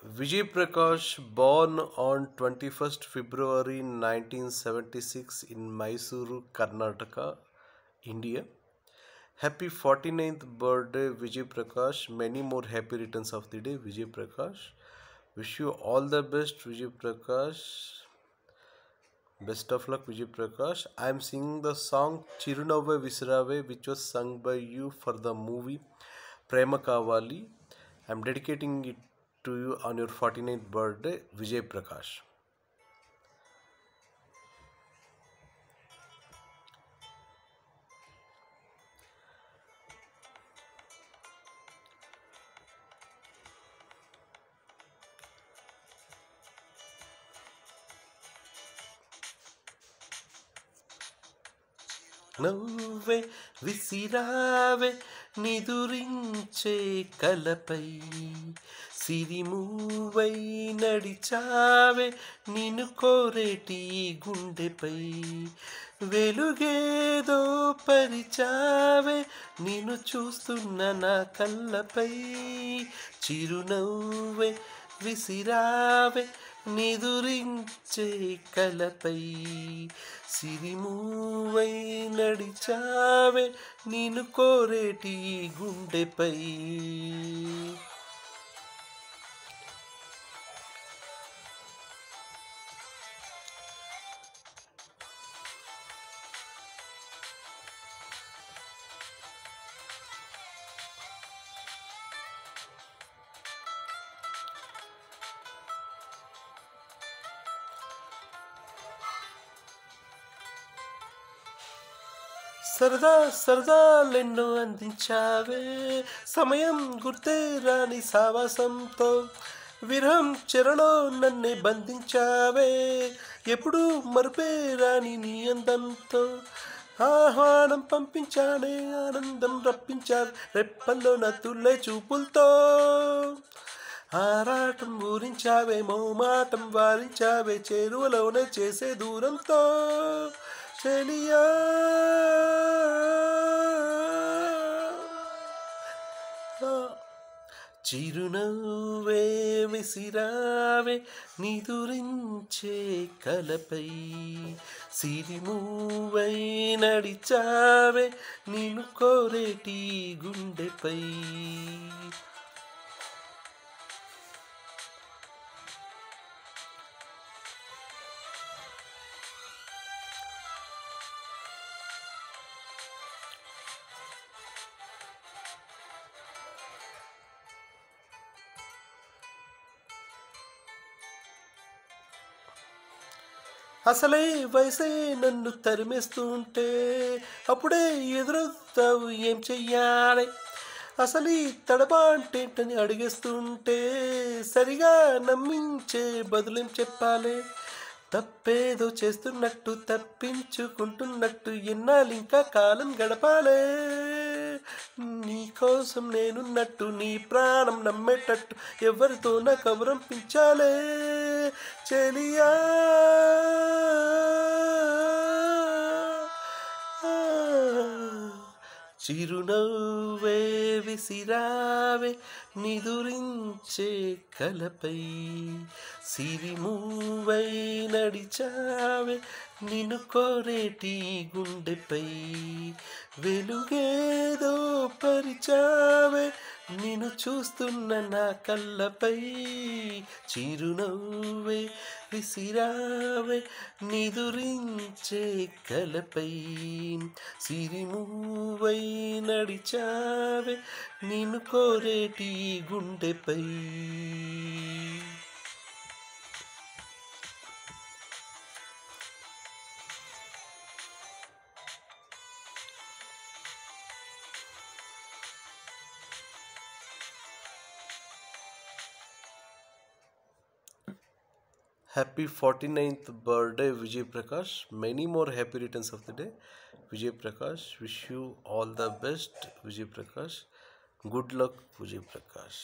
Vijay Prakash, born on 21st February 1976 in Mysuru, Karnataka, India. Happy 49th birthday, Vijay Prakash. Many more happy returns of the day, Vijay Prakash. Wish you all the best, Vijay Prakash. Best of luck, Vijay Prakash. I am singing the song Chirunavve Visirave, which was sung by you for the movie Prema Kavali. I am dedicating it to you on your 49th birthday, Vijay Prakash. నవ్వే విసిరావే నిదురించే కలపై సిరిమూవై నడిచావే నిన్ను కోరేటి గుండెపై వెలుగేదో పరిచావే నిన్ను చూస్తున్న నా కళ్ళపై చిరునవ్వే విసిరావే నిదురించే కలపై సిరిమూవై నడిచావే నిన్ను కోరేటి గుండెపై. సరదా సరదాలెన్నో అందించావే సమయం గుర్తే రాని సావాసంతో విరహం చెరలో నన్నే బంధించావే ఎప్పుడు మరుపే రాని నీ అందంతో ఆహ్వానం పంపించానే ఆనందం రప్పించావు రెప్పల్లో నా తుల్లే చూపులతో ఆరాటం ఊరించావే మోమాటం వారించావే చేరువలోనే చేసే దూరంతో చెలియా చిరునవ్వే విసిరావే నిదురించే కలపై సిరిమూవై నడిచావే నిన్ను కోరేటి గుండెపై. అసలే వయసే నన్ను తరిమేస్తుంటే అప్పుడే ఎదురవుతావు ఏం చెయ్యాలి అసలు ఈ తడబాంటేంటని అడిగేస్తుంటే సరిగా నమ్మించే బదులేం చెప్పాలి తప్పేదో చేస్తున్నట్టు తప్పించుకుంటున్నట్టు ఎన్నాళ్ళు ఇంకా కాలం గడపాలే నీకోసం నేనున్నట్టు నీ ప్రాణం నమ్మేటట్టు ఎవరితో నా కబురంపించాలే చెలియా. చిరునవ్వే విసిరావే నిదురించే కలపై సిరిమూవై నడిచావే నిన్ను కోరేటి గుండెపై వెలుగేదో పరిచావే నిన్ను చూస్తున్న నా కళ్ళపై చిరునవ్వే విసిరావే నిదురించే కలపై సిరిమూవై నడిచావే నిన్ను కోరేటి గుండెపై. Happy 49th birthday, Vijay Prakash. Many more happy returns of the day, Vijay Prakash. Wish you all the best, Vijay Prakash. Good luck, Vijay Prakash.